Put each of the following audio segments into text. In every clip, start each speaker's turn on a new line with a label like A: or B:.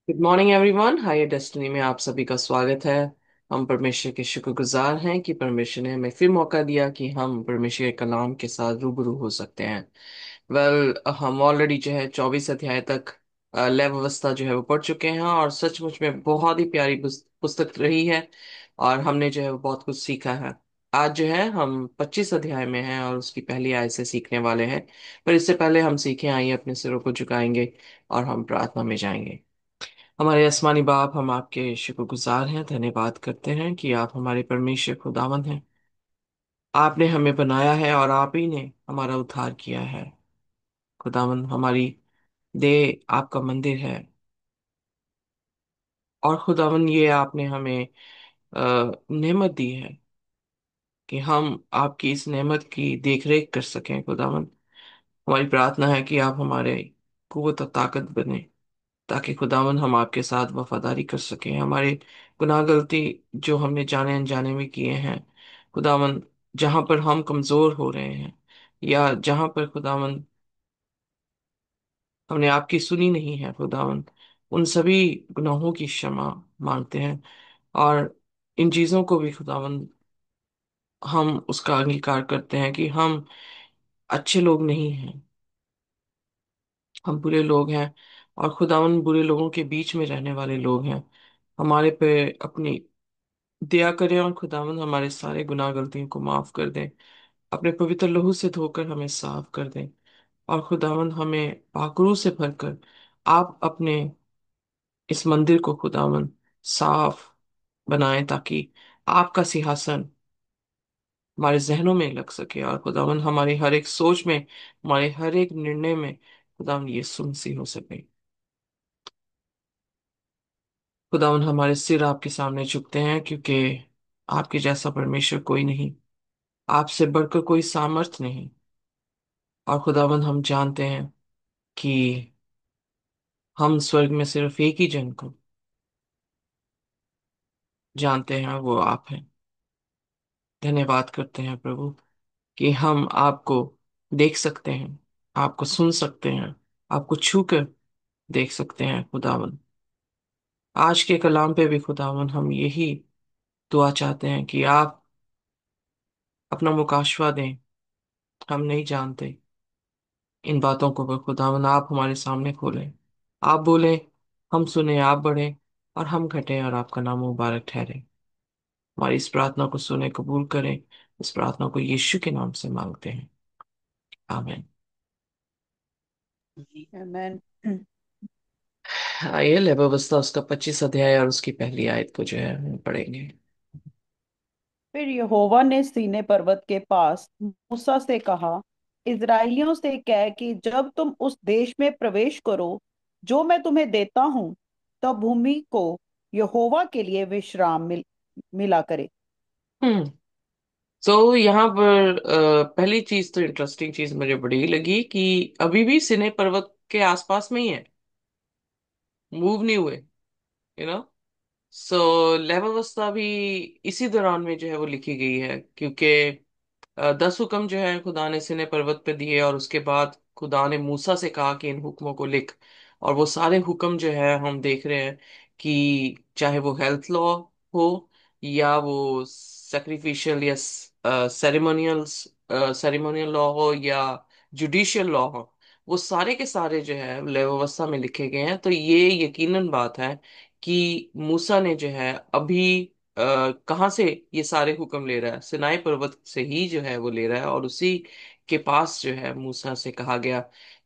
A: Good morning everyone. Hi destiny में आप सभी का स्वागत है। हम परमेश्वर के शुक्रगुजार हैं कि परमेश्वर ने हमें फिर मौका दिया कि हम परमेश्वर के कलाम के साथ रूबरू हो सकते हैं। हम ऑलरेडी जो है 24 अध्याय तक लय व्यवस्था जो है वो पढ़ चुके हैं, और सचमुच में बहुत ही प्यारी पुस्तक रही है। और हमने जो है वो बहुत कुछ सीखा है। आज जो है हम 25 अध्याय में हैं और उसकी पहली आयत से सीखने वाले हैं। पर इससे पहले हम सीखें, आइए अपने सिरों को झुकाएंगे और हम प्रार्थना में जाएंगे। हमारे आसमानी बाप, हम आपके शुक्रगुजार हैं, धन्यवाद करते हैं कि आप हमारे परमेश्वर खुदावंद हैं। आपने हमें बनाया है और आप ही ने हमारा उद्धार किया है। खुदावंद, हमारी देह आपका मंदिर है। और खुदावंद, ये आपने हमें नेमत दी है कि हम आपकी इस नेमत की देखरेख कर सकें। खुदावंद, हमारी प्रार्थना है कि आप हमारे कुव्वत और ताकत बने, ताकि खुदावन हम आपके साथ वफादारी कर सकें। हमारे गुनाह गलती जो हमने जाने अनजाने में किए हैं, खुदावन, जहां पर हम कमजोर हो रहे हैं या जहां पर खुदावन हमने आपकी सुनी नहीं है, खुदावन, उन सभी गुनाहों की क्षमा मांगते हैं। और इन चीजों को भी खुदावन हम उसका अंगीकार करते हैं कि हम अच्छे लोग नहीं हैं, हम बुरे लोग हैं। और खुदावन, बुरे लोगों के बीच में रहने वाले लोग हैं। हमारे पे अपनी दया करें और खुदावंद हमारे सारे गुनाह गलतियों को माफ कर दें। अपने पवित्र लहू से धोकर हमें साफ कर दें। और खुदावंद, हमें पाकरू से भरकर आप अपने इस मंदिर को खुदावंद साफ बनाएं, ताकि आपका सिंहासन हमारे जहनों में लग सके। और खुदावंद, हमारी हर एक सोच में, हमारे हर एक निर्णय में खुदावंद ये सुनसी हो सके। खुदावंद, हमारे सिर आपके सामने झुकते हैं, क्योंकि आपके जैसा परमेश्वर कोई नहीं, आपसे बढ़कर कोई सामर्थ नहीं। और खुदावंद, हम जानते हैं कि हम स्वर्ग में सिर्फ एक ही जन को जानते हैं, वो आप हैं। धन्यवाद करते हैं प्रभु कि हम आपको देख सकते हैं, आपको सुन सकते हैं, आपको छू कर देख सकते हैं। खुदावंद, आज के कलाम पे भी खुदावंद हम यही दुआ चाहते हैं कि आप अपना मुकाशवा दें। हम नहीं जानते इन बातों को, पर खुदावंद आप हमारे सामने खोलें। आप बोले, हम सुने, आप बढ़े और हम घटे, और आपका नाम मुबारक ठहरे। हमारी इस प्रार्थना को सुने, कबूल करें। इस प्रार्थना को यीशु के नाम से मांगते हैं, आमीन।
B: आमेन।
A: आइए लेब अवस्था उसका 25 अध्याय और उसकी पहली आयत को जो है हम पढ़ेंगे।
B: फिर यहोवा ने सीनै पर्वत के पास मूसा से कहा, इज़राइलियों से कह कि जब तुम उस देश में प्रवेश करो जो मैं तुम्हें देता हूँ, तब भूमि को यहोवा के लिए विश्राम मिला करे।
A: हम्म। तो यहाँ पर पहली चीज तो इंटरेस्टिंग चीज मुझे बड़ी लगी कि अभी भी सिने पर्वत के आसपास में ही है, मूव नहीं हुए, यू नो। सो लेब अवस्था भी इसी दौरान में जो है वो लिखी गई है, क्योंकि 10 हुक्म जो है खुदा ने सिने पर्वत पे दिए, और उसके बाद खुदा ने मूसा से कहा कि इन हुक्मों को लिख। और वो सारे हुक्म जो है हम देख रहे हैं कि चाहे वो हेल्थ लॉ हो, या वो सेक्रीफिशियल या सेरेमोनियल सेरेमोनियल लॉ हो, या जुडिशियल लॉ हो, वो सारे के सारे जो है लेव व्यवस्था में लिखे गए हैं। तो ये यकीनन बात है कि मूसा ने जो है अभी कहाँ से ये सारे हुक्म ले रहा है, सिनाई पर्वत से ही जो है वो ले रहा है। और उसी के पास जो है मूसा से कहा गया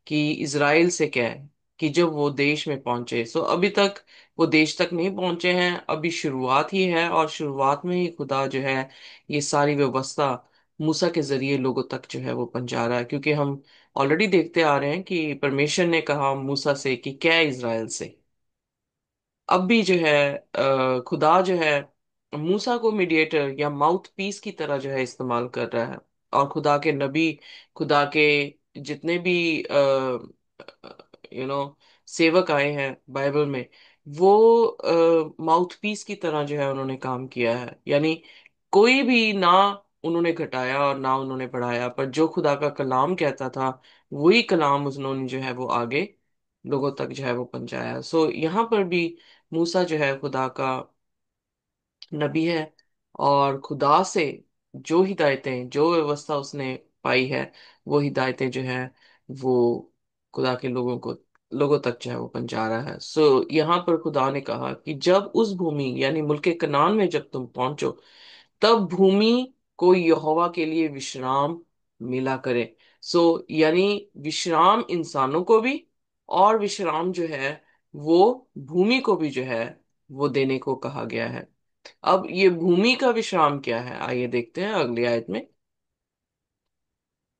A: कि इज़राइल से क्या है कि जब वो देश में पहुंचे, सो अभी तक वो देश तक नहीं पहुंचे हैं, अभी शुरुआत ही है। और शुरुआत में ही खुदा जो है ये सारी व्यवस्था मूसा के जरिए लोगों तक जो है वो पहुंचा रहा है, क्योंकि हम ऑलरेडी देखते आ रहे हैं कि परमेश्वर ने कहा मूसा से कि क्या इज़राइल से। अब भी जो है खुदा जो है मूसा को मीडिएटर या माउथ पीस की तरह जो है इस्तेमाल कर रहा है। और खुदा के नबी, खुदा के जितने भी यू नो सेवक आए हैं बाइबल में, वो माउथ पीस की तरह जो है उन्होंने काम किया है। यानी कोई भी ना उन्होंने घटाया और ना उन्होंने बढ़ाया, पर जो खुदा का कलाम कहता था वही कलाम उन्होंने जो है वो आगे लोगों तक जो है वो पहुंचाया। सो यहाँ पर भी मूसा जो है खुदा का नबी है, और खुदा से जो हिदायतें, जो व्यवस्था उसने पाई है, वो हिदायतें जो है वो खुदा के लोगों तक जो है वो पहुंचा रहा है। सो यहाँ पर खुदा ने कहा कि जब उस भूमि यानी मुल्क कनान में जब तुम पहुंचो, तब भूमि को यहोवा के लिए विश्राम मिला करे। सो यानी विश्राम इंसानों को भी, और विश्राम जो है वो भूमि को भी जो है वो देने को कहा गया है। अब ये भूमि का विश्राम क्या है, आइए देखते हैं अगली आयत में।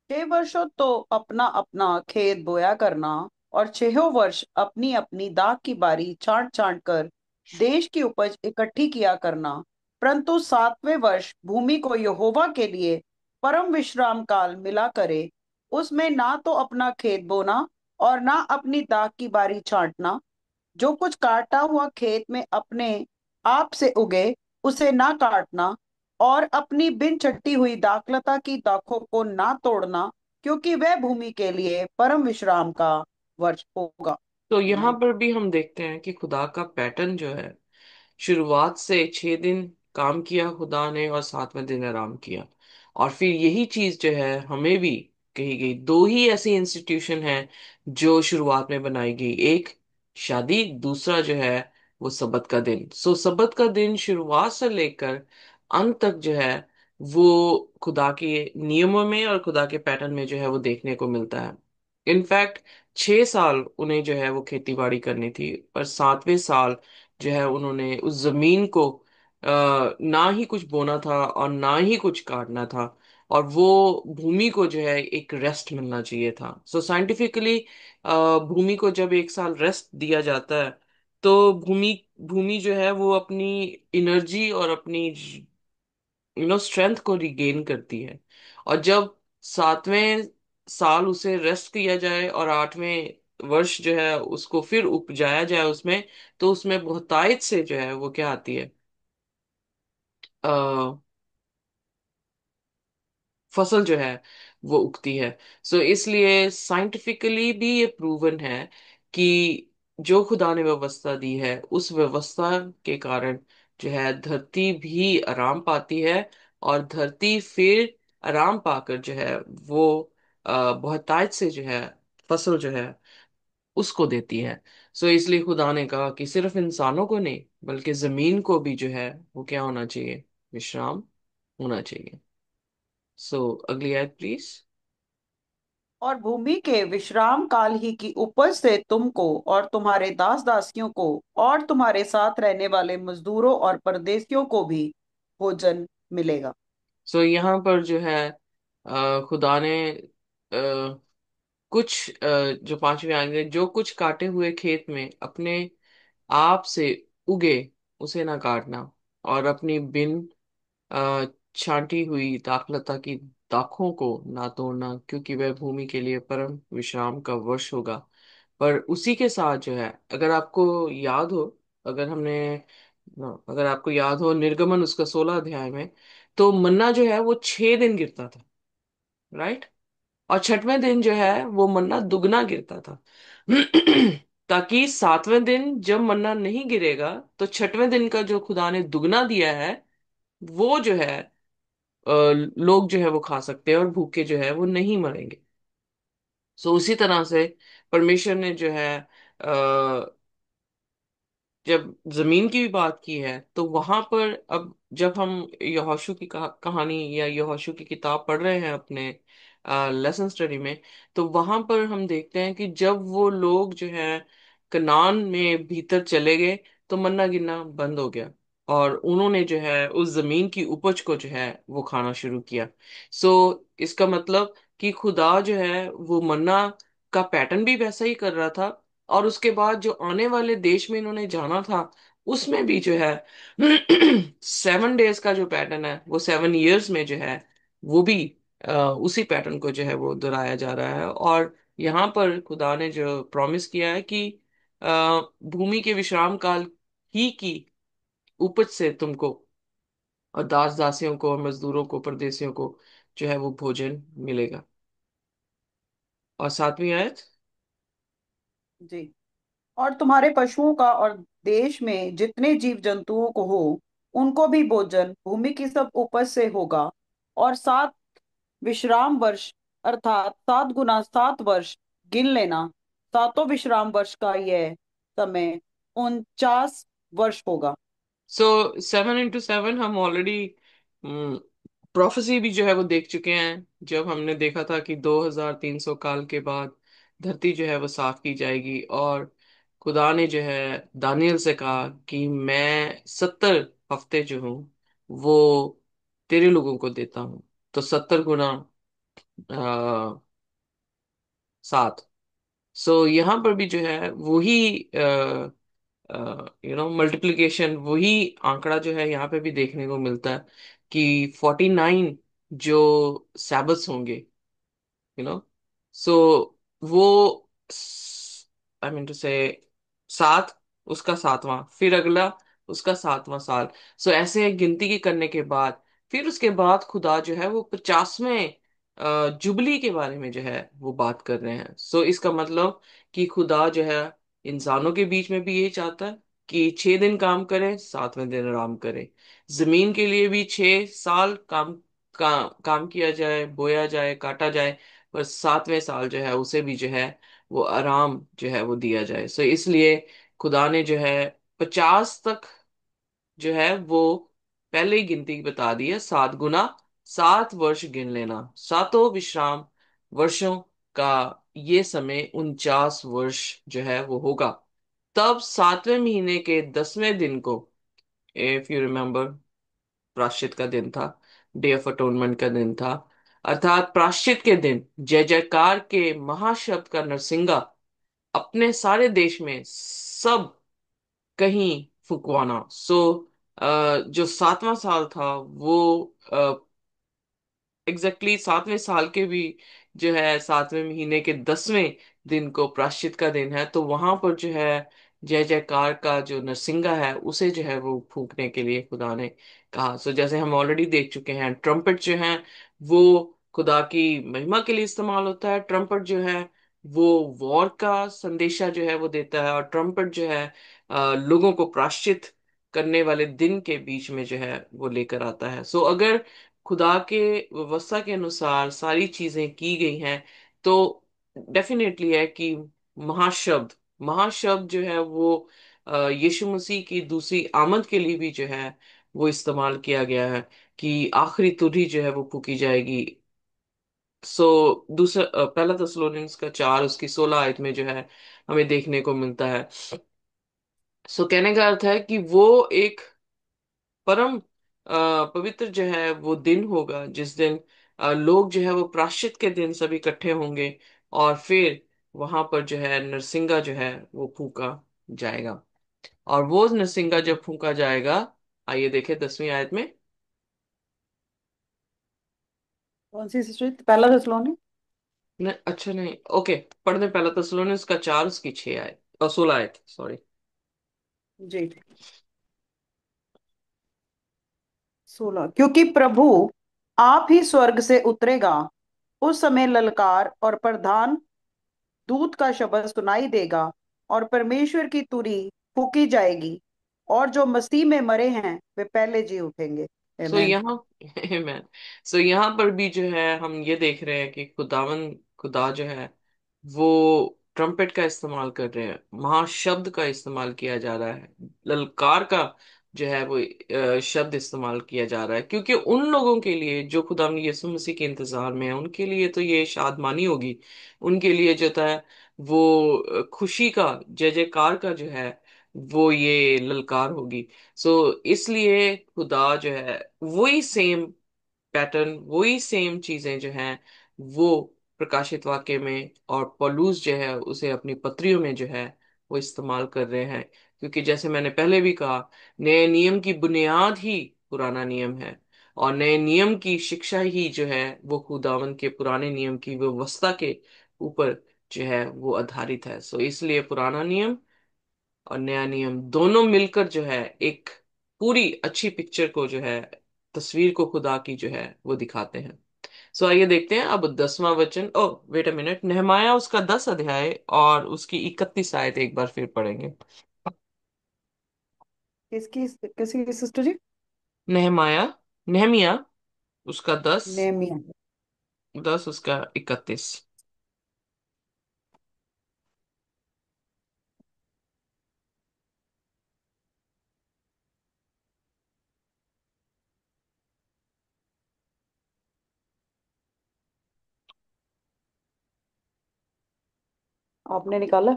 B: 6 वर्षों तो अपना अपना खेत बोया करना, और 6 वर्ष अपनी अपनी दाख की बारी छांट छांट कर देश की उपज इकट्ठी किया करना। परंतु 7वें वर्ष भूमि को यहोवा के लिए परम विश्राम काल मिला करे, उसमें ना तो अपना खेत बोना और ना अपनी दाख की बारी छांटना। जो कुछ काटा हुआ खेत में अपने आप से उगे उसे ना काटना, और अपनी बिन छट्टी हुई दाखलता की दाखों को ना तोड़ना, क्योंकि वह भूमि के लिए परम विश्राम का वर्ष होगा।
A: तो यहाँ
B: आमीन।
A: पर भी हम देखते हैं कि खुदा का पैटर्न जो है, शुरुआत से 6 दिन काम किया खुदा ने और 7वें दिन आराम किया। और फिर यही चीज जो है हमें भी कही गई। दो ही ऐसी इंस्टीट्यूशन है जो शुरुआत में बनाई गई, एक शादी, दूसरा जो है वो सबत का दिन। सो सबत का दिन शुरुआत से लेकर अंत तक जो है वो खुदा के नियमों में और खुदा के पैटर्न में जो है वो देखने को मिलता है। इनफैक्ट 6 साल उन्हें जो है वो खेती बाड़ी करनी थी, पर 7वें साल जो है उन्होंने उस जमीन को ना ही कुछ बोना था और ना ही कुछ काटना था, और वो भूमि को जो है एक रेस्ट मिलना चाहिए था। सो साइंटिफिकली भूमि को जब 1 साल रेस्ट दिया जाता है, तो भूमि भूमि जो है वो अपनी एनर्जी और अपनी स्ट्रेंथ को रिगेन करती है। और जब 7वें साल उसे रेस्ट किया जाए और 8वें वर्ष जो है उसको फिर उपजाया जाए उसमें, तो उसमें बहुतायत से जो है वो क्या आती है, फसल जो है वो उगती है। सो इसलिए साइंटिफिकली भी ये प्रूवन है कि जो खुदा ने व्यवस्था दी है, उस व्यवस्था के कारण जो है धरती भी आराम पाती है, और धरती फिर आराम पाकर जो है वो बहुतायत से जो है फसल जो है उसको देती है। सो इसलिए खुदा ने कहा कि सिर्फ इंसानों को नहीं, बल्कि जमीन को भी जो है वो क्या होना चाहिए, विश्राम होना चाहिए। सो अगली आयत प्लीज।
B: और भूमि के विश्राम काल ही की उपज से तुमको और तुम्हारे दास दासियों को और तुम्हारे साथ रहने वाले मजदूरों और परदेशियों को भी भोजन मिलेगा।
A: सो यहाँ पर जो है खुदा ने कुछ जो 5वें आएंगे, जो कुछ काटे हुए खेत में अपने आप से उगे उसे ना काटना, और अपनी बिन अ, छांटी हुई दाखलता की दाखों को ना तोड़ना, क्योंकि वह भूमि के लिए परम विश्राम का वर्ष होगा। पर उसी के साथ जो है, अगर आपको याद हो, अगर हमने अगर आपको याद हो निर्गमन उसका 16 अध्याय में, तो मन्ना जो है वो 6 दिन गिरता था, राइट। और 6वें दिन जो है वो मन्ना दुगना गिरता था। ताकि 7वें दिन जब मन्ना नहीं गिरेगा, तो 6वें दिन का जो खुदा ने दुगना दिया है वो जो है लोग जो है वो खा सकते हैं, और भूखे जो है वो नहीं मरेंगे। सो उसी तरह से परमेश्वर ने जो है जब जमीन की भी बात की है, तो वहां पर अब जब हम यहोशू की कहानी या यहोशू की किताब पढ़ रहे हैं अपने लेसन स्टडी में, तो वहां पर हम देखते हैं कि जब वो लोग जो है कनान में भीतर चले गए, तो मन्ना गिरना बंद हो गया, और उन्होंने जो है उस जमीन की उपज को जो है वो खाना शुरू किया। सो इसका मतलब कि खुदा जो है वो मन्ना का पैटर्न भी वैसा ही कर रहा था, और उसके बाद जो आने वाले देश में इन्होंने जाना था उसमें भी जो है 7 डेज का जो पैटर्न है वो 7 ईयर्स में जो है वो भी उसी पैटर्न को जो है वो दोहराया जा रहा है। और यहाँ पर खुदा ने जो प्रॉमिस किया है कि अ, भूमि के विश्राम काल ही की उपज से तुमको और दास दासियों को और मजदूरों को परदेशियों को जो है वो भोजन मिलेगा। और 7वीं आयत।
B: जी। और तुम्हारे पशुओं का और देश में जितने जीव जंतुओं को हो उनको भी भोजन भूमि की सब उपज से होगा। और 7 विश्राम वर्ष अर्थात 7 गुना 7 वर्ष गिन लेना। सातों विश्राम वर्ष का यह समय 49 वर्ष होगा।
A: सो 7 into 7 हम ऑलरेडी प्रोफेसी भी जो है वो देख चुके हैं, जब हमने देखा था कि 2300 काल के बाद धरती जो है वो साफ की जाएगी, और खुदा ने जो है दानियल से कहा कि मैं 70 हफ्ते जो हूँ वो तेरे लोगों को देता हूँ। तो 70 गुना 7। सो यहाँ पर भी जो है वही मल्टीप्लिकेशन, वही आंकड़ा जो है यहाँ पे भी देखने को मिलता है कि 49 जो सैबथ्स होंगे, सो वो, आई मीन टू से, 7, उसका 7वां, फिर अगला उसका 7वां साल। सो ऐसे गिनती की करने के बाद फिर उसके बाद खुदा जो है वो 50वें जुबली के बारे में जो है वो बात कर रहे हैं। सो इसका मतलब कि खुदा जो है इंसानों के बीच में भी यही चाहता है कि 6 दिन काम करें, 7वें दिन आराम करें। जमीन के लिए भी 6 साल काम किया जाए, बोया जाए, काटा जाए, पर 7वें साल जो है उसे भी जो है वो आराम जो है वो दिया जाए। सो इसलिए खुदा ने जो है 50 तक जो है वो पहले ही गिनती बता दी है। 7 गुना 7 वर्ष गिन लेना, सातों विश्राम वर्षों का ये समय 49 वर्ष जो है वो होगा। तब 7वें महीने के 10वें दिन को, इफ यू रिमेम्बर, प्राश्चित का दिन था, डे ऑफ अटोनमेंट का दिन था, अर्थात प्राश्चित के दिन जय जयकार के महाशब्द का नरसिंगा अपने सारे देश में सब कहीं फुकवाना। जो 7वां साल था वो एग्जैक्टली 7वें साल के भी जो है 7वें महीने के 10वें दिन को प्रायश्चित का दिन है। तो वहां पर जो है जय जयकार का जो नरसिंगा है उसे जो है वो फूंकने के लिए खुदा ने कहा। जैसे हम ऑलरेडी देख चुके हैं, ट्रम्पेट जो है वो खुदा की महिमा के लिए इस्तेमाल होता है। ट्रम्पेट जो है वो वॉर का संदेशा जो है वो देता है, और ट्रम्पेट जो है लोगों को प्रायश्चित करने वाले दिन के बीच में जो है वो लेकर आता है। अगर खुदा के व्यवस्था के अनुसार सारी चीजें की गई हैं, तो डेफिनेटली है कि महाशब्द महाशब्द जो है वो यीशु मसीह की दूसरी आमद के लिए भी जो है वो इस्तेमाल किया गया है कि आखिरी तुरही जो है वो फूकी जाएगी। दूसरा पहला थिस्सलुनीस का 4 उसकी 16 आयत में जो है हमें देखने को मिलता है। कहने का अर्थ है कि वो एक परम पवित्र जो है वो दिन होगा जिस दिन लोग जो है वो प्रायश्चित के दिन सभी इकट्ठे होंगे, और फिर वहां पर जो है नरसिंगा जो है वो फूका जाएगा। और वो नरसिंगा जब फूका जाएगा, आइए देखें 10वीं आयत में।
B: कौन सी सिस्टर, पहला थिस्सलुनी?
A: नहीं, अच्छा नहीं, ओके, पढ़ने पहला थिस्सलुनीस का 4 उसकी 6 आयत और 16 आयत, सॉरी।
B: जी। 16, क्योंकि प्रभु आप ही स्वर्ग से उतरेगा। उस समय ललकार और प्रधान दूत का शब्द सुनाई देगा और परमेश्वर की तुरी फूकी जाएगी, और जो मसीह में मरे हैं वे पहले जी उठेंगे।
A: सो
B: आमेन।
A: यहाँ मैन यहाँ पर भी जो है हम ये देख रहे हैं कि खुदा जो है वो ट्रम्पेट का इस्तेमाल कर रहे हैं, महाशब्द का इस्तेमाल किया जा रहा है, ललकार का जो है वो शब्द इस्तेमाल किया जा रहा है, क्योंकि उन लोगों के लिए जो खुदा यीशु मसीह के इंतजार में है उनके लिए तो ये शादमानी होगी। उनके लिए जो था वो खुशी का जय जयकार का जो है वो ये ललकार होगी। इसलिए खुदा जो है वही सेम पैटर्न, वही सेम चीजें जो हैं वो प्रकाशित वाक्य में और पौलुस जो है उसे अपनी पत्रियों में जो है वो इस्तेमाल कर रहे हैं। क्योंकि जैसे मैंने पहले भी कहा, नए नियम की बुनियाद ही पुराना नियम है, और नए नियम की शिक्षा ही जो है वो खुदावन के पुराने नियम की व्यवस्था के ऊपर जो है वो आधारित है। इसलिए पुराना नियम और नया नियम दोनों मिलकर जो है एक पूरी अच्छी पिक्चर को जो है, तस्वीर को खुदा की जो है वो दिखाते हैं। सो आइए देखते हैं अब 10वां वचन। ओ वेट अ मिनट, नहमाया उसका 10 अध्याय और उसकी 31 आयत एक बार फिर पढ़ेंगे।
B: किसकी किसकी सिस्टर जी?
A: नहमाया, नहमिया उसका 10,
B: नेमिया।
A: 10 उसका 31।
B: आपने निकाला?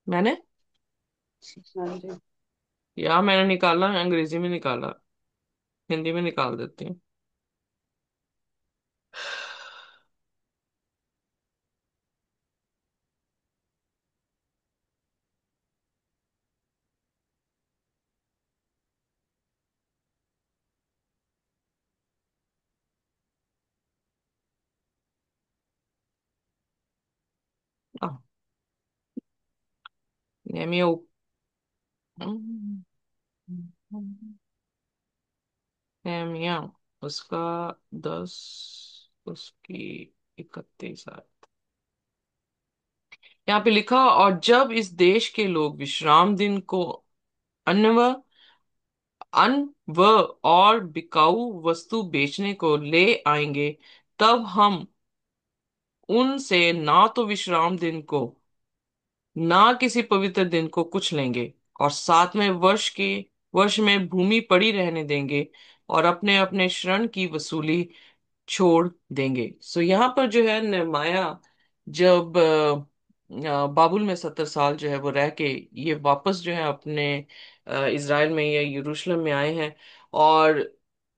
A: मैंने,
B: हाँ जी।
A: या मैंने निकाला, अंग्रेजी में निकाला, हिंदी में निकाल देती हूँ। आ, नेहमिया नेहमिया उसका 10, उसकी 31 आयत। यहाँ पे लिखा, और जब इस देश के लोग विश्राम दिन को अन्न अन्न व और बिकाऊ वस्तु बेचने को ले आएंगे, तब हम उनसे ना तो विश्राम दिन को ना किसी पवित्र दिन को कुछ लेंगे, और 7वें वर्ष में भूमि पड़ी रहने देंगे और अपने अपने ऋण की वसूली छोड़ देंगे। सो यहाँ पर जो है नेमाया, जब बाबुल में 70 साल जो है वो रह के ये वापस जो है अपने इज़राइल में या यरूशलेम में आए हैं, और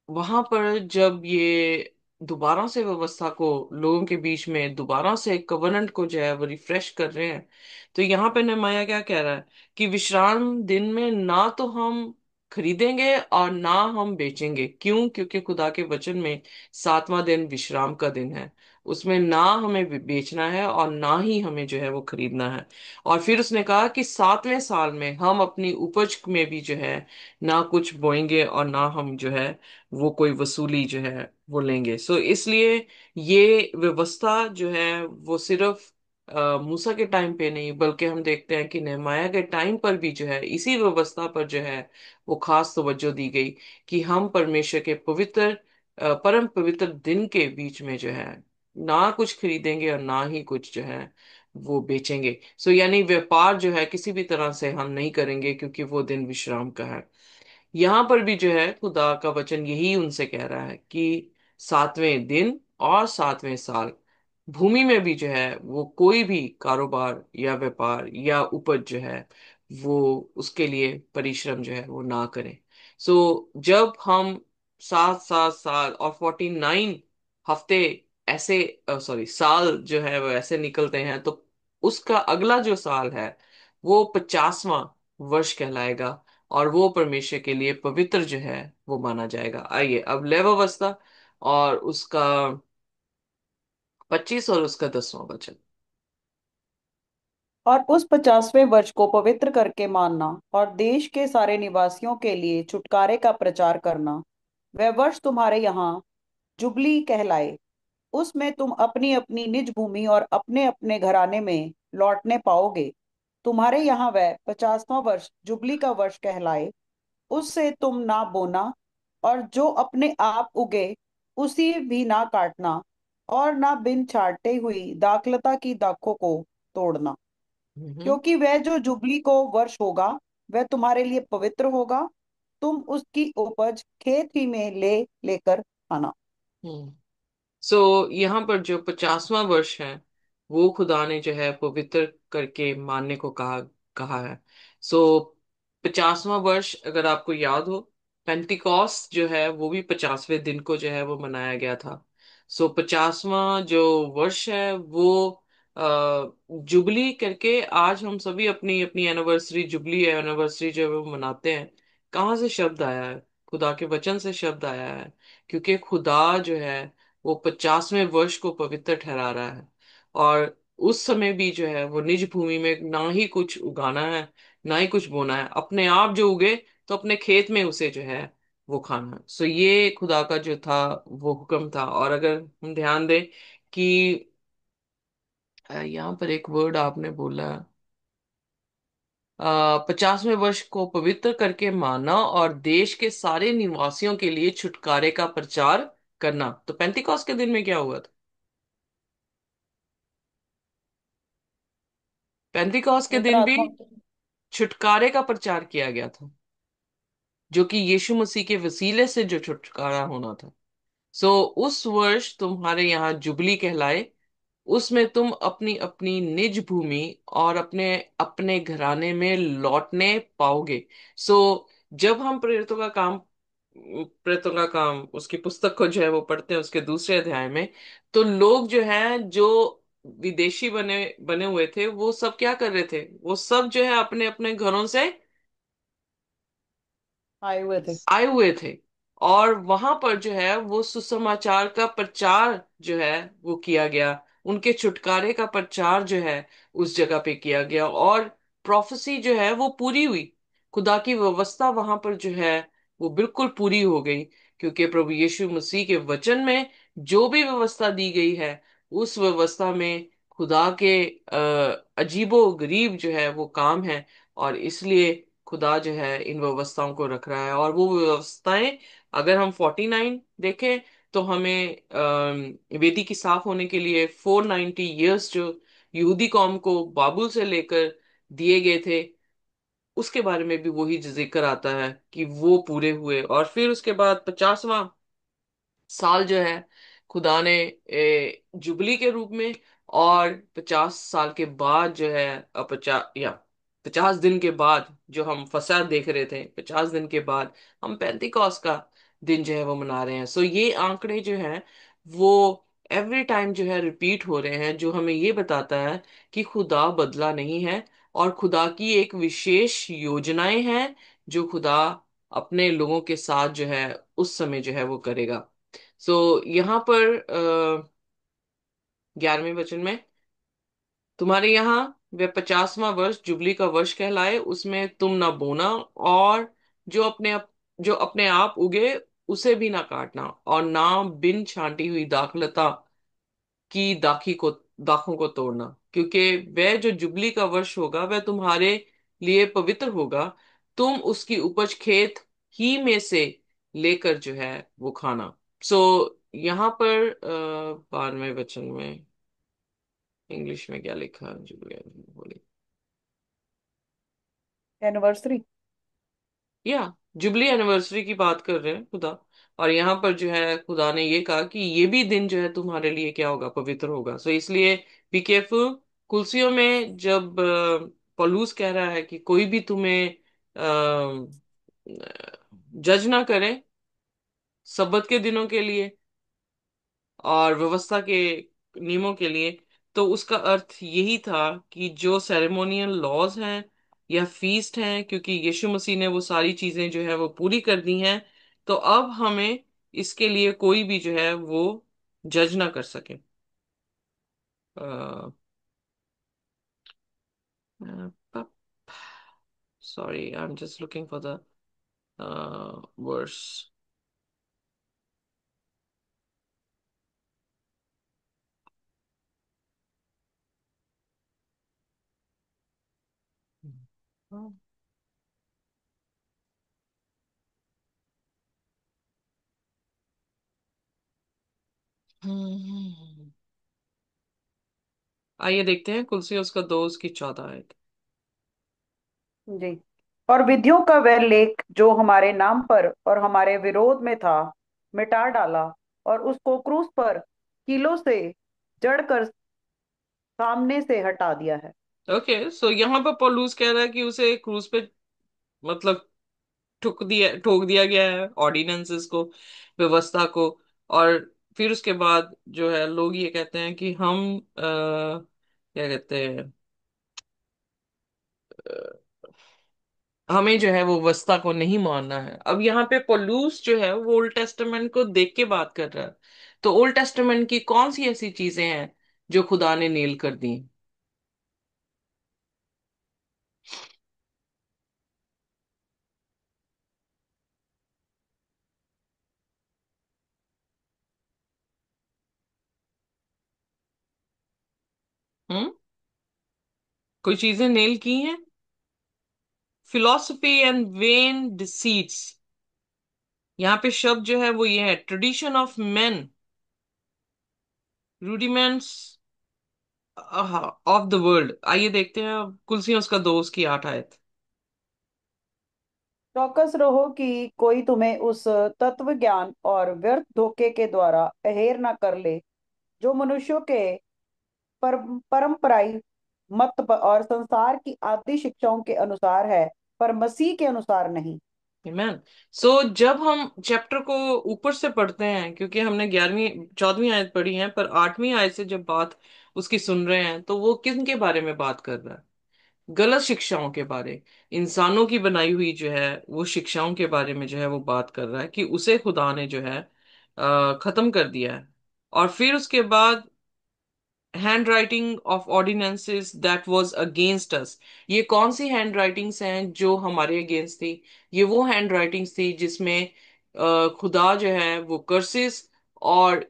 A: वहां पर जब ये दोबारा से व्यवस्था को लोगों के बीच में दोबारा से कवनेंट को जो है वो रिफ्रेश कर रहे हैं, तो यहाँ पे नमाया क्या कह रहा है कि विश्राम दिन में ना तो हम खरीदेंगे और ना हम बेचेंगे। क्यों? क्योंकि खुदा के वचन में 7वां दिन विश्राम का दिन है, उसमें ना हमें बेचना है और ना ही हमें जो है वो खरीदना है। और फिर उसने कहा कि 7वें साल में हम अपनी उपज में भी जो है ना कुछ बोएंगे और ना हम जो है वो कोई वसूली जो है वो लेंगे। सो इसलिए ये व्यवस्था जो है वो सिर्फ मूसा के टाइम पे नहीं, बल्कि हम देखते हैं कि नेहमाया के टाइम पर भी जो है इसी व्यवस्था पर जो है वो खास तवज्जो दी गई कि हम परमेश्वर के पवित्र परम पवित्र दिन के बीच में जो है ना कुछ खरीदेंगे और ना ही कुछ जो है वो बेचेंगे। सो यानी व्यापार जो है किसी भी तरह से हम नहीं करेंगे, क्योंकि वो दिन विश्राम का है। यहाँ पर भी जो है खुदा का वचन यही उनसे कह रहा है कि 7वें दिन और 7वें साल भूमि में भी जो है वो कोई भी कारोबार या व्यापार या उपज जो है वो उसके लिए परिश्रम जो है वो ना करें। सो जब हम 7 7 साल और 49 हफ्ते ऐसे, सॉरी साल जो है वो ऐसे निकलते हैं, तो उसका अगला जो साल है वो 50वां वर्ष कहलाएगा, और वो परमेश्वर के लिए पवित्र जो है वो माना जाएगा। आइए अब लेव अवस्था और उसका 25 और उसका 10वां वचन।
B: और उस 50वें वर्ष को पवित्र करके मानना और देश के सारे निवासियों के लिए छुटकारे का प्रचार करना। वह वर्ष तुम्हारे यहाँ जुबली कहलाए। उसमें तुम अपनी अपनी निज भूमि और अपने अपने घराने में लौटने पाओगे। तुम्हारे यहाँ वह 50वां वर्ष जुबली का वर्ष कहलाए। उससे तुम ना बोना और जो अपने आप उगे उसी भी ना काटना, और ना बिन छाँटे हुई दाखलता की दाखों को तोड़ना।
A: हम्म।
B: क्योंकि वह जो जुबली को वर्ष होगा वह तुम्हारे लिए पवित्र होगा। तुम उसकी उपज खेत ही में ले लेकर खाना।
A: हम्म। सो यहाँ पर जो 50वां वर्ष है वो खुदा ने जो है पवित्र करके मानने को कहा कहा है। सो 50वां वर्ष अगर आपको याद हो, पेंटिकॉस्ट जो है वो भी 50वें दिन को जो है वो मनाया गया था। सो 50वां जो वर्ष है वो जुबली करके आज हम सभी अपनी अपनी एनिवर्सरी, जुबली एनिवर्सरी जो है वो मनाते हैं। कहाँ से शब्द आया है? खुदा के वचन से शब्द आया है, क्योंकि खुदा जो है वो 50वें वर्ष को पवित्र ठहरा रहा है। और उस समय भी जो है वो निज भूमि में ना ही कुछ उगाना है ना ही कुछ बोना है, अपने आप जो उगे तो अपने खेत में उसे जो है वो खाना। सो ये खुदा का जो था वो हुक्म था। और अगर हम ध्यान दें कि यहाँ पर एक वर्ड आपने बोला, 50वें वर्ष को पवित्र करके माना और देश के सारे निवासियों के लिए छुटकारे का प्रचार करना। तो पेंतिकॉस्ट के दिन में क्या हुआ था? पेंतिकॉस्ट के
B: पवित्र
A: दिन भी
B: आत्मा।
A: छुटकारे का प्रचार किया गया था, जो कि यीशु मसीह के वसीले से जो छुटकारा होना था। सो उस वर्ष तुम्हारे यहाँ जुबली कहलाए, उसमें तुम अपनी अपनी निज भूमि और अपने अपने घराने में लौटने पाओगे। सो जब हम प्रेरितों का काम उसकी पुस्तक को जो है वो पढ़ते हैं, उसके दूसरे अध्याय में, तो लोग जो हैं जो विदेशी बने बने हुए थे, वो सब क्या कर रहे थे? वो सब जो है अपने अपने घरों से
B: आए हुए थे।
A: आए हुए थे। और वहां पर जो है वो सुसमाचार का प्रचार जो है वो किया गया। उनके छुटकारे का प्रचार जो है उस जगह पे किया गया। और प्रोफेसी जो है वो पूरी हुई। खुदा की व्यवस्था वहां पर जो है वो बिल्कुल पूरी हो गई, क्योंकि प्रभु यीशु मसीह के वचन में जो भी व्यवस्था दी गई है, उस व्यवस्था में खुदा के अजीबो गरीब जो है वो काम है। और इसलिए खुदा जो है इन व्यवस्थाओं को रख रहा है। और वो व्यवस्थाएं, अगर हम 49 देखें, तो हमें वेदी की साफ होने के लिए 490 ईयर्स जो यहूदी कौम को बाबुल से लेकर दिए गए थे, उसके बारे में भी वही जिक्र आता है कि वो पूरे हुए। और फिर उसके बाद 50वां साल जो है खुदा ने जुबली के रूप में, और 50 साल के बाद जो है 50 दिन के बाद जो हम फसह देख रहे थे, 50 दिन के बाद हम पेंतिकॉस का दिन जो है वो मना रहे हैं। सो ये आंकड़े जो हैं वो एवरी टाइम जो है रिपीट हो रहे हैं, जो हमें ये बताता है कि खुदा बदला नहीं है, और खुदा की एक विशेष योजनाएं हैं जो खुदा अपने लोगों के साथ जो है उस समय जो है वो करेगा। सो यहाँ पर 11वें वचन में, तुम्हारे यहाँ वह 50वां वर्ष जुबली का वर्ष कहलाए, उसमें तुम ना बोना, और जो अपने आप उगे उसे भी ना काटना, और ना बिन छांटी हुई दाखलता की दाखों को तोड़ना, क्योंकि वह जो जुबली का वर्ष होगा वह तुम्हारे लिए पवित्र होगा। तुम उसकी उपज खेत ही में से लेकर जो है वो खाना। सो यहाँ पर 12वें वचन में इंग्लिश में क्या लिखा है? जुबली बोली,
B: एनिवर्सरी।
A: या जुबली एनिवर्सरी की बात कर रहे हैं खुदा। और यहाँ पर जो है खुदा ने ये कहा कि ये भी दिन जो है तुम्हारे लिए क्या होगा? पवित्र होगा। सो इसलिए बी केयरफुल। कुलसियों में जब पौलुस कह रहा है कि कोई भी तुम्हें जज ना करे सब्बत के दिनों के लिए और व्यवस्था के नियमों के लिए, तो उसका अर्थ यही था कि जो सेरेमोनियल लॉज हैं या फीस्ट हैं, क्योंकि यीशु मसीह ने वो सारी चीजें जो है वो पूरी कर दी हैं, तो अब हमें इसके लिए कोई भी जो है वो जज ना कर सके। Sorry, I am just looking for the verse. आइए देखते हैं कुलसी उसका 2 उसकी 14 है।
B: जी। और विधियों का वह लेख जो हमारे नाम पर और हमारे विरोध में था, मिटा डाला, और उसको क्रूस पर कीलों से जड़कर सामने से हटा दिया है।
A: ओके, सो यहाँ पर पौलुस कह रहा है कि उसे क्रूज पे मतलब ठोक दिया गया है ऑर्डिनेंसेस को, व्यवस्था को। और फिर उसके बाद जो है लोग ये कहते हैं कि हम क्या कहते हैं, हमें जो है वो व्यवस्था को नहीं मानना है। अब यहाँ पे पौलुस जो है वो ओल्ड टेस्टामेंट को देख के बात कर रहा है। तो ओल्ड टेस्टामेंट की कौन सी ऐसी चीजें हैं जो खुदा ने नेल कर दी? हम्म। कोई चीजें नेल की हैं। Philosophy and vain deceits. यहाँ पे शब्द जो है वो ये है, tradition of men, rudiments of the world. आइए देखते हैं अब कुलसी उसका दोस्त की 8 आयत।
B: चौकस रहो कि कोई तुम्हें उस तत्व ज्ञान और व्यर्थ धोखे के द्वारा अहेर न कर ले जो मनुष्यों के परंपराई और संसार की आदि शिक्षाओं के अनुसार है, पर मसीह के अनुसार नहीं।
A: मैन। सो जब हम चैप्टर को ऊपर से पढ़ते हैं, क्योंकि हमने 11वीं 14वीं आयत पढ़ी है, पर 8वीं आयत से जब बात उसकी सुन रहे हैं तो वो किन के बारे में बात कर रहा है? गलत शिक्षाओं के बारे, इंसानों की बनाई हुई जो है वो शिक्षाओं के बारे में जो है वो बात कर रहा है कि उसे खुदा ने जो है खत्म कर दिया है। और फिर उसके बाद hand writing of ordinances that was against us. ये कौन सी हैंड राइटिंग्स हैं जो हमारे अगेंस्ट थी? ये वो हैंड राइटिंग्स थी जिसमें खुदा जो है वो कर्सेस और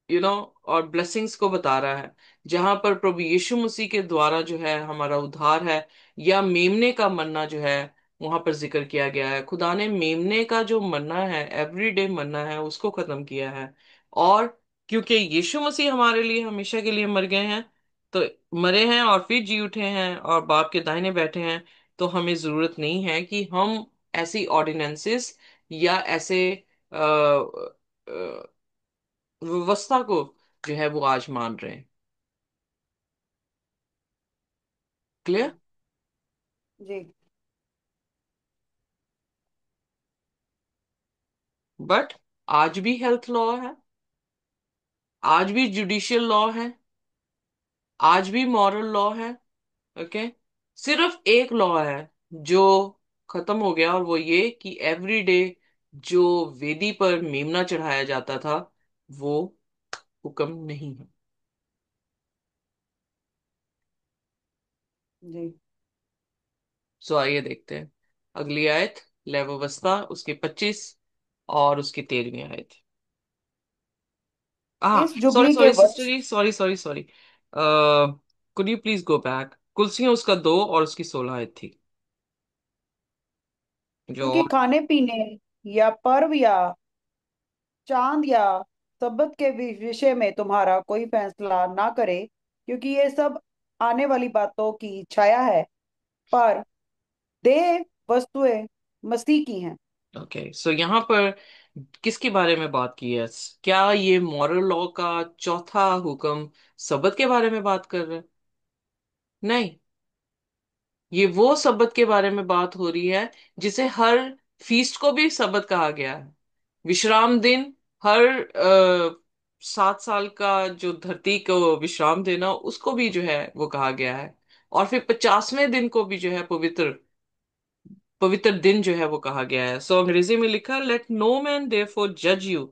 A: और ब्लेसिंग्स को बता रहा है। जहां पर प्रभु यीशु मसीह के द्वारा जो है हमारा उद्धार है, या मेमने का मन्ना जो है वहां पर जिक्र किया गया है। खुदा ने मेमने का जो मन्ना है, एवरीडे मन्ना है, उसको खत्म किया है। और क्योंकि यीशु मसीह हमारे लिए हमेशा के लिए मर गए हैं, तो मरे हैं और फिर जी उठे हैं और बाप के दाहिने बैठे हैं, तो हमें जरूरत नहीं है कि हम ऐसी ऑर्डिनेंसेस या ऐसे व्यवस्था को जो है वो आज मान रहे हैं। क्लियर?
B: जी।
A: बट आज भी हेल्थ लॉ है, आज भी जुडिशियल लॉ है, आज भी मॉरल लॉ है। ओके। सिर्फ एक लॉ है जो खत्म हो गया, और वो ये कि एवरी डे जो वेदी पर मेमना चढ़ाया जाता था वो हुक्म नहीं है।
B: जी।
A: सो आइए देखते हैं अगली आयत, लेव्यवस्था उसकी 25 और उसकी 13वीं आयत। हाँ,
B: इस
A: सॉरी
B: जुबली के
A: सॉरी सिस्टर
B: वर्ष,
A: जी, sorry sorry sorry. Could you please go back? कुलसियां उसका 2 और उसकी 16 आयत थी जो।
B: क्योंकि खाने पीने या पर्व या चांद या सब्बत के विषय में तुम्हारा कोई फैसला ना करे, क्योंकि ये सब आने वाली बातों की छाया है, पर देह वस्तुएं मसीह की हैं।
A: ओके, सो यहाँ पर किसके बारे में बात की है? क्या ये मॉरल लॉ का चौथा हुक्म सब्बत के बारे में बात कर रहा है? नहीं, ये वो सब्बत के बारे में बात हो रही है जिसे हर फीस्ट को भी सब्बत कहा गया है। विश्राम दिन, हर 7 साल का जो धरती को विश्राम देना, उसको भी जो है वो कहा गया है। और फिर 50वें दिन को भी जो है पवित्र पवित्र दिन जो है वो कहा गया है। सो अंग्रेजी में लिखा, लेट नो मैन देयरफॉर जज you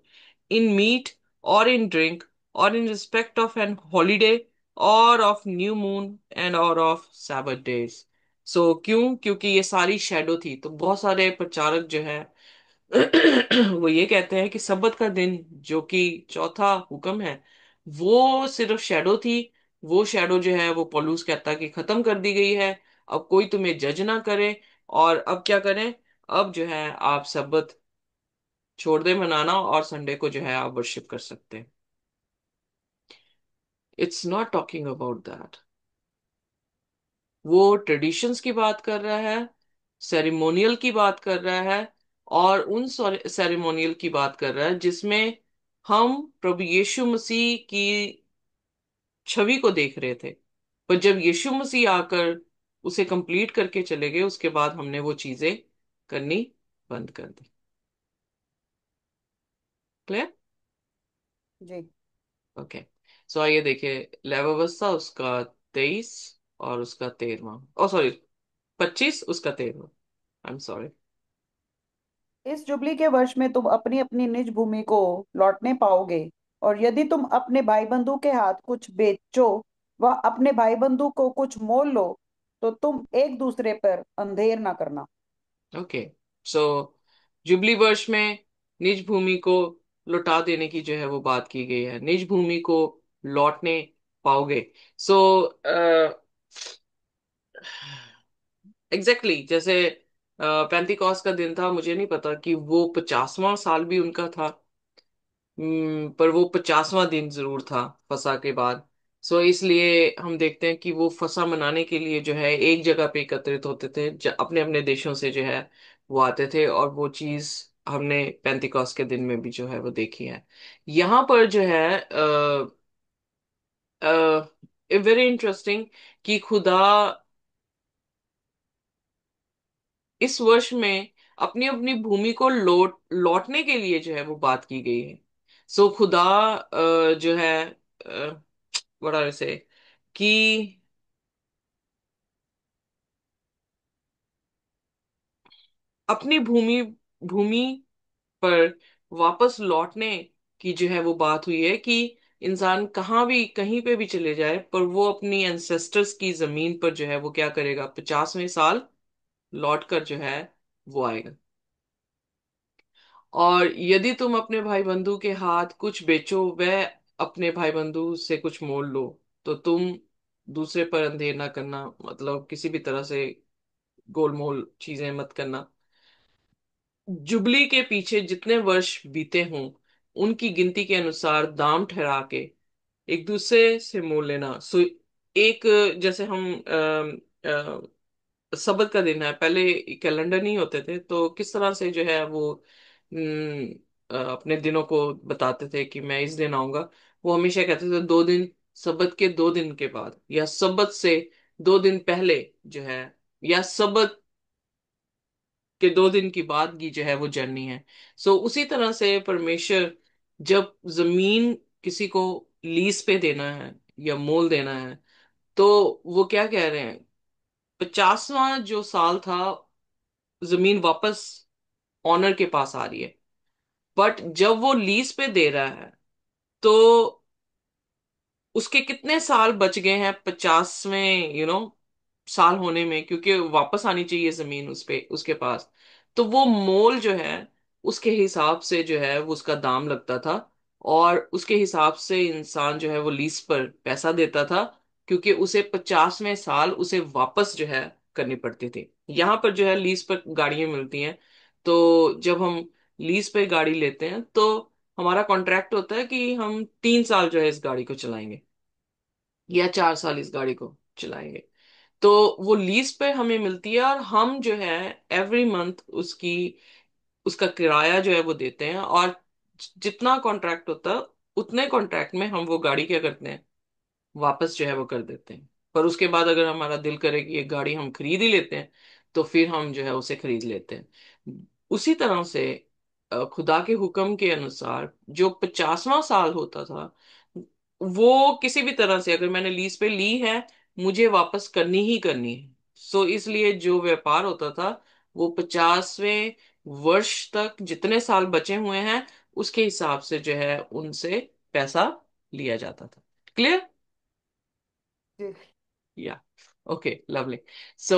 A: in meat or in drink or in respect of an holiday or of new moon and or of sabbath days. So क्यों? क्योंकि ये सारी शैडो थी। तो बहुत सारे प्रचारक जो है वो ये कहते हैं कि सब्बत का दिन जो कि चौथा हुक्म है वो सिर्फ शैडो थी। वो शैडो जो है वो पौलुस कहता है कि खत्म कर दी गई है। अब कोई तुम्हें जज ना करे। और अब क्या करें? अब जो है आप सब्बत छोड़ दे मनाना, और संडे को जो है आप वर्शिप कर सकते हैं। It's not talking about that. वो ट्रेडिशंस की बात कर रहा है, सेरेमोनियल की बात कर रहा है, और उन सेरेमोनियल की बात कर रहा है जिसमें हम प्रभु यीशु मसीह की छवि को देख रहे थे। पर जब यीशु मसीह आकर उसे कंप्लीट करके चले गए, उसके बाद हमने वो चीजें करनी बंद कर दी। क्लियर?
B: जी।
A: ओके। सो आइए देखिए, लेवावस्था उसका 23 और उसका 13वां, ओ सॉरी, 25 उसका 13वां। I am sorry.
B: इस जुबली के वर्ष में तुम अपनी अपनी निज भूमि को लौटने पाओगे, और यदि तुम अपने भाई बंधु के हाथ कुछ बेचो व अपने भाई बंधु को कुछ मोल लो, तो तुम एक दूसरे पर अंधेर ना करना।
A: ओके। सो जुबली वर्ष में निज भूमि को लौटा देने की जो है वो बात की गई है। निज भूमि को लौटने पाओगे। सो एग्जैक्टली जैसे पेंतिकॉस का दिन था, मुझे नहीं पता कि वो 50वां साल भी उनका था। पर वो 50वां दिन जरूर था फसा के बाद। सो इसलिए हम देखते हैं कि वो फसा मनाने के लिए जो है एक जगह पे एकत्रित होते थे, अपने अपने देशों से जो है वो आते थे, और वो चीज हमने पेंतिकॉस के दिन में भी जो है वो देखी है। यहाँ पर जो है वेरी इंटरेस्टिंग कि खुदा इस वर्ष में अपनी अपनी भूमि को लौटने के लिए जो है वो बात की गई है। सो खुदा जो है बड़ा से कि अपनी भूमि भूमि पर वापस लौटने की जो है वो बात हुई है कि इंसान कहाँ भी कहीं पे भी चले जाए, पर वो अपनी एंसेस्टर्स की जमीन पर जो है वो क्या करेगा, 50वें साल लौट कर जो है वो आएगा। और यदि तुम अपने भाई बंधु के हाथ कुछ बेचो, वह अपने भाई बंधु से कुछ मोल लो, तो तुम दूसरे पर अंधेर ना करना, मतलब किसी भी तरह से गोलमोल चीजें मत करना। जुबली के पीछे जितने वर्ष बीते हों, उनकी गिनती के अनुसार दाम ठहरा के एक दूसरे से मोल लेना। सो एक, जैसे हम सबत का दिन है, पहले कैलेंडर नहीं होते थे, तो किस तरह से जो है वो अपने दिनों को बताते थे कि मैं इस दिन आऊंगा। वो हमेशा कहते थे 2 दिन, सबत के 2 दिन के बाद, या सबत से 2 दिन पहले जो है, या सबत के 2 दिन की बाद की जो है वो जर्नी है। सो उसी तरह से परमेश्वर जब जमीन किसी को लीज पे देना है या मोल देना है, तो वो क्या कह रहे हैं, 50वां जो साल था, जमीन वापस ऑनर के पास आ रही है। बट जब वो लीज पे दे रहा है, तो उसके कितने साल बच गए हैं 50वें साल होने में, क्योंकि वापस आनी चाहिए जमीन उस पे उसके पास। तो वो मोल जो है उसके हिसाब से जो है वो उसका दाम लगता था, और उसके हिसाब से इंसान जो है वो लीज पर पैसा देता था, क्योंकि उसे 50वें साल उसे वापस जो है करनी पड़ती थी। यहाँ पर जो है लीज पर गाड़ियां मिलती हैं। तो जब हम लीज पे गाड़ी लेते हैं, तो हमारा कॉन्ट्रैक्ट होता है कि हम 3 साल जो है इस गाड़ी को चलाएंगे, या 4 साल इस गाड़ी को चलाएंगे। तो वो लीज पे हमें मिलती है, और हम जो है एवरी मंथ उसकी उसका किराया जो है वो देते हैं, और जितना कॉन्ट्रैक्ट होता है उतने कॉन्ट्रैक्ट में हम वो गाड़ी क्या करते हैं, वापस जो है वो कर देते हैं। पर उसके बाद अगर हमारा दिल करे कि ये गाड़ी हम खरीद ही लेते हैं, तो फिर हम जो है उसे खरीद लेते हैं। उसी तरह से खुदा के हुक्म के अनुसार जो 50वां साल होता था, वो किसी भी तरह से अगर मैंने लीज पे ली है, मुझे वापस करनी ही करनी है। सो इसलिए जो व्यापार होता था, वो 50वें वर्ष तक जितने साल बचे हुए हैं उसके हिसाब से जो है उनसे पैसा लिया जाता था। क्लियर?
B: जी।
A: या ओके, लवली। सो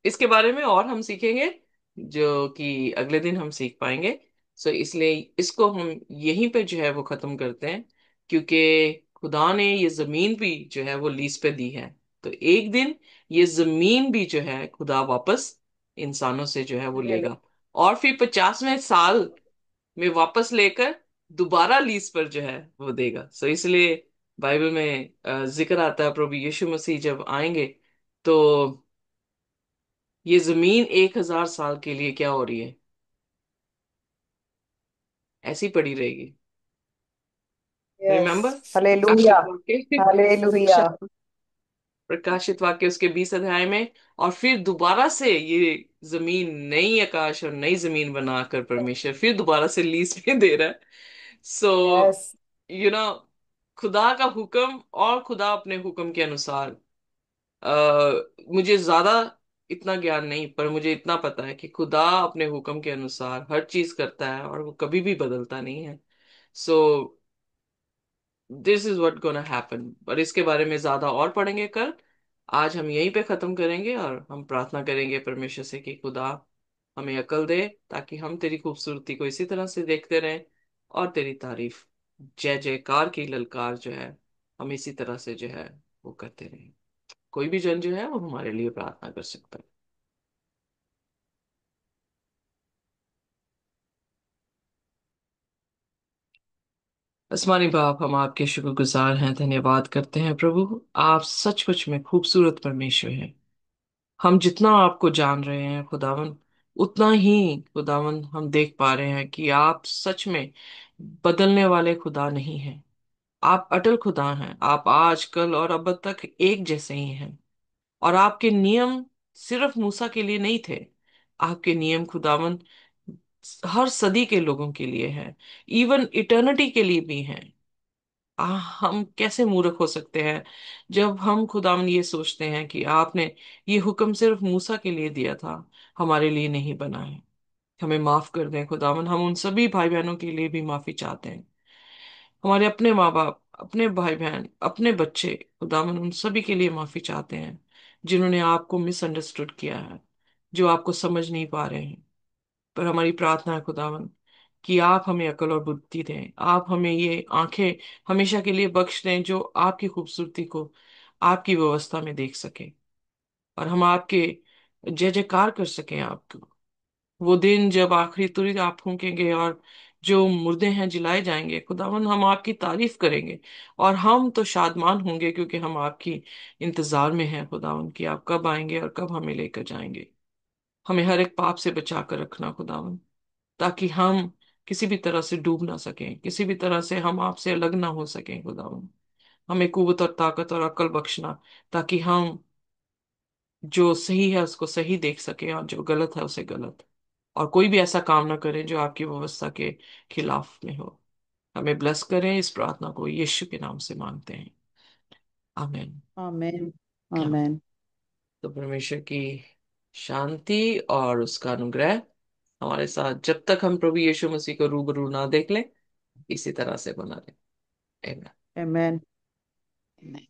A: इसके बारे में और हम सीखेंगे, जो कि अगले दिन हम सीख पाएंगे। सो इसलिए इसको हम यहीं पे जो है वो खत्म करते हैं, क्योंकि खुदा ने ये जमीन भी जो है वो लीज पे दी है। तो एक दिन ये जमीन भी जो है खुदा वापस इंसानों से जो है वो
B: ले ले।
A: लेगा, और फिर 50वें साल में वापस लेकर दोबारा लीज पर जो है वो देगा। सो इसलिए बाइबल में जिक्र आता है प्रभु यीशु मसीह जब आएंगे, तो ये जमीन 1000 साल के लिए क्या हो रही है, ऐसी पड़ी रहेगी।
B: यस।
A: Remember
B: hallelujah.
A: प्रकाशित वाक्य
B: हालेलुया।
A: प्रकाशित वाक्य उसके 20 अध्याय में। और फिर दोबारा से ये जमीन, नई आकाश और नई जमीन बनाकर परमेश्वर फिर दोबारा से लीज पे दे रहा है। So
B: yes.
A: यू नो खुदा का हुक्म और खुदा अपने हुक्म के अनुसार, मुझे ज्यादा इतना ज्ञान नहीं, पर मुझे इतना पता है कि खुदा अपने हुक्म के अनुसार हर चीज करता है, और वो कभी भी बदलता नहीं है। So this is what gonna happen, पर इसके बारे में ज्यादा और पढ़ेंगे कल। आज हम यहीं पे खत्म करेंगे, और हम प्रार्थना करेंगे परमेश्वर से कि खुदा हमें अकल दे, ताकि हम तेरी खूबसूरती को इसी तरह से देखते रहें, और तेरी तारीफ, जय जयकार की ललकार जो है हम इसी तरह से जो है वो करते रहें। कोई भी जन जो है वो हमारे लिए प्रार्थना कर सकता है। आसमानी बाप, हम आपके शुक्रगुजार हैं, धन्यवाद करते हैं प्रभु। आप सचमुच में खूबसूरत परमेश्वर हैं। हम जितना आपको जान रहे हैं खुदावन, उतना ही खुदावन हम देख पा रहे हैं कि आप सच में बदलने वाले खुदा नहीं हैं। आप अटल खुदा हैं। आप आज कल और अब तक एक जैसे ही हैं। और आपके नियम सिर्फ मूसा के लिए नहीं थे। आपके नियम खुदावन हर सदी के लोगों के लिए हैं। इवन इटर्निटी के लिए भी हैं। हम कैसे मूर्ख हो सकते हैं जब हम खुदावन ये सोचते हैं कि आपने ये हुक्म सिर्फ मूसा के लिए दिया था, हमारे लिए नहीं बना है। हमें माफ कर दें खुदावन। हम उन सभी भाई बहनों के लिए भी माफी चाहते हैं। हमारे अपने माँ बाप, अपने भाई बहन, अपने बच्चे, खुदावन उन सभी के लिए माफी चाहते हैं जिन्होंने आपको मिसअंडरस्टूड किया है, जो आपको समझ नहीं पा रहे हैं। पर हमारी प्रार्थना है खुदावन कि आप हमें अकल और बुद्धि दें। आप हमें ये आंखें हमेशा के लिए बख्श दें जो आपकी खूबसूरती को आपकी व्यवस्था में देख सके, और हम आपके जय जयकार कर सकें आपको। वो दिन जब आखिरी तुरंत आप फूकेंगे और जो मुर्दे हैं जिलाए जाएंगे, खुदावन हम आपकी तारीफ करेंगे। और हम तो शादमान होंगे क्योंकि हम आपकी इंतजार में हैं खुदावन कि आप कब आएंगे और कब हमें लेकर जाएंगे। हमें हर एक पाप से बचा कर रखना खुदावन, ताकि हम किसी भी तरह से डूब ना सकें, किसी भी तरह से हम आपसे अलग ना हो सकें खुदावन। हमें कुव्वत और ताकत और अक्ल बख्शना, ताकि हम जो सही है उसको सही देख सकें और जो गलत है उसे गलत, और कोई भी ऐसा काम ना करें जो आपकी व्यवस्था के खिलाफ में हो। हमें ब्लेस करें। इस प्रार्थना को यीशु के नाम से मांगते हैं, आमीन।
B: आमेन।
A: क्या
B: आमेन।
A: तो परमेश्वर की शांति और उसका अनुग्रह हमारे साथ जब तक हम प्रभु यीशु मसीह को रूबरू ना देख लें, इसी तरह से बना रहे। आमीन।
B: आमेन।